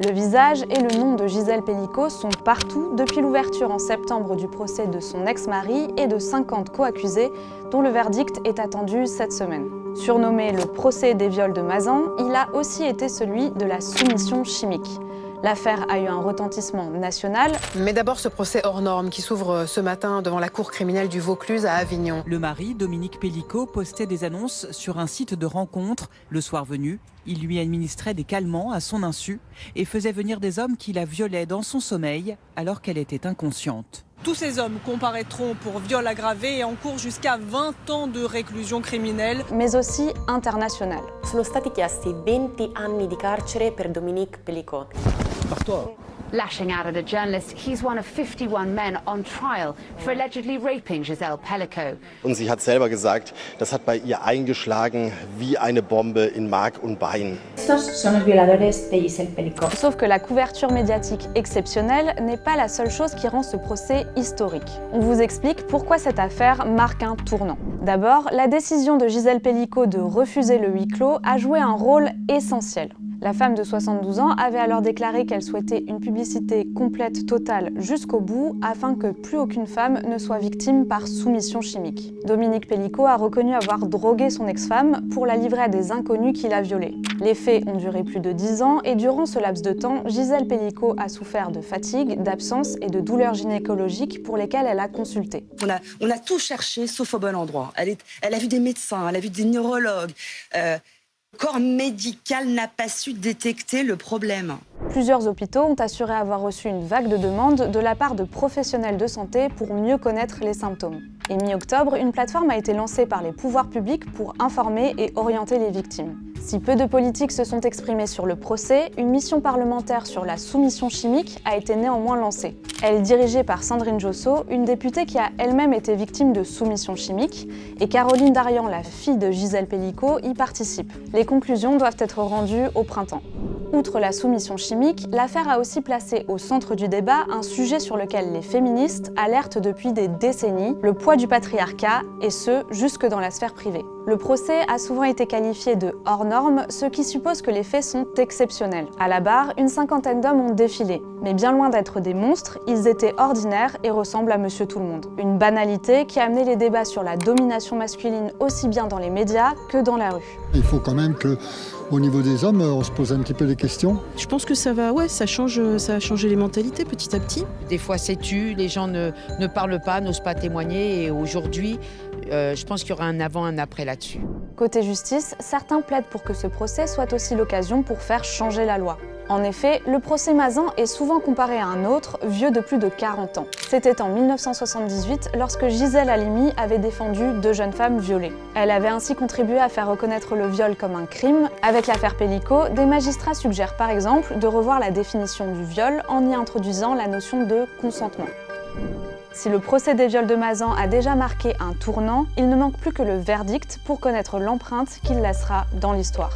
Le visage et le nom de Gisèle Pelicot sont partout depuis l'ouverture en septembre du procès de son ex-mari et de 50 co-accusés dont le verdict est attendu cette semaine. Surnommé le procès des viols de Mazan, il a aussi été celui de la soumission chimique. L'affaire a eu un retentissement national. Mais d'abord ce procès hors norme qui s'ouvre ce matin devant la cour criminelle du Vaucluse à Avignon. Le mari, Dominique Pelicot, postait des annonces sur un site de rencontre. Le soir venu, il lui administrait des calmants à son insu et faisait venir des hommes qui la violaient dans son sommeil alors qu'elle était inconsciente. Tous ces hommes comparaîtront pour viol aggravé et encourent jusqu'à 20 ans de réclusion criminelle. Mais aussi international. Sono stati chiesti 20 anni di carcere per Dominique Pelicot. Lashing out at a journalist, he's one of 51 men on trial for allegedly raping Gisèle Pelicot. Und sie hat selber gesagt, das hat bei ihr eingeschlagen wie eine Bombe in Mark und Bein. Estos son los violadores de Gisèle Pelicot. Sauf que la couverture médiatique exceptionnelle n'est pas la seule chose qui rend ce procès historique. On vous explique pourquoi cette affaire marque un tournant. D'abord, la décision de Gisèle Pelicot de refuser le huis clos a joué un rôle essentiel. La femme de 72 ans avait alors déclaré qu'elle souhaitait une publicité complète, totale, jusqu'au bout, afin que plus aucune femme ne soit victime par soumission chimique. Dominique Pelicot a reconnu avoir drogué son ex-femme pour la livrer à des inconnus qui la violaient. Les faits ont duré plus de 10 ans et durant ce laps de temps, Gisèle Pelicot a souffert de fatigue, d'absence et de douleurs gynécologiques pour lesquelles elle a consulté. On a tout cherché sauf au bon endroit. Elle a vu des médecins, elle a vu des neurologues. Le corps médical n'a pas su détecter le problème. Plusieurs hôpitaux ont assuré avoir reçu une vague de demandes de la part de professionnels de santé pour mieux connaître les symptômes. Et mi-octobre, une plateforme a été lancée par les pouvoirs publics pour informer et orienter les victimes. Si peu de politiques se sont exprimés sur le procès, une mission parlementaire sur la soumission chimique a été néanmoins lancée. Elle est dirigée par Sandrine Josso, une députée qui a elle-même été victime de soumission chimique, et Caroline Darian, la fille de Gisèle Pelicot, y participe. Les conclusions doivent être rendues au printemps. Outre la soumission chimique, l'affaire a aussi placé au centre du débat un sujet sur lequel les féministes alertent depuis des décennies, le poids du patriarcat, et ce, jusque dans la sphère privée. Le procès a souvent été qualifié de hors norme, ce qui suppose que les faits sont exceptionnels. À la barre, une cinquantaine d'hommes ont défilé. Mais bien loin d'être des monstres, ils étaient ordinaires et ressemblent à Monsieur Tout-le-Monde. Une banalité qui a amené les débats sur la domination masculine aussi bien dans les médias que dans la rue. Il faut quand même que, au niveau des hommes, on se pose un petit peu des questions. Je pense que ça a changé les mentalités petit à petit. Des fois c'est tu, les gens ne parlent pas, n'osent pas témoigner et aujourd'hui, je pense qu'il y aura un avant, un après là-dessus. Côté justice, certains plaident pour que ce procès soit aussi l'occasion pour faire changer la loi. En effet, le procès Mazan est souvent comparé à un autre, vieux de plus de 40 ans. C'était en 1978, lorsque Gisèle Halimi avait défendu 2 jeunes femmes violées. Elle avait ainsi contribué à faire reconnaître le viol comme un crime. Avec l'affaire Pelicot, des magistrats suggèrent par exemple de revoir la définition du viol en y introduisant la notion de consentement. Si le procès des viols de Mazan a déjà marqué un tournant, il ne manque plus que le verdict pour connaître l'empreinte qu'il laissera dans l'histoire.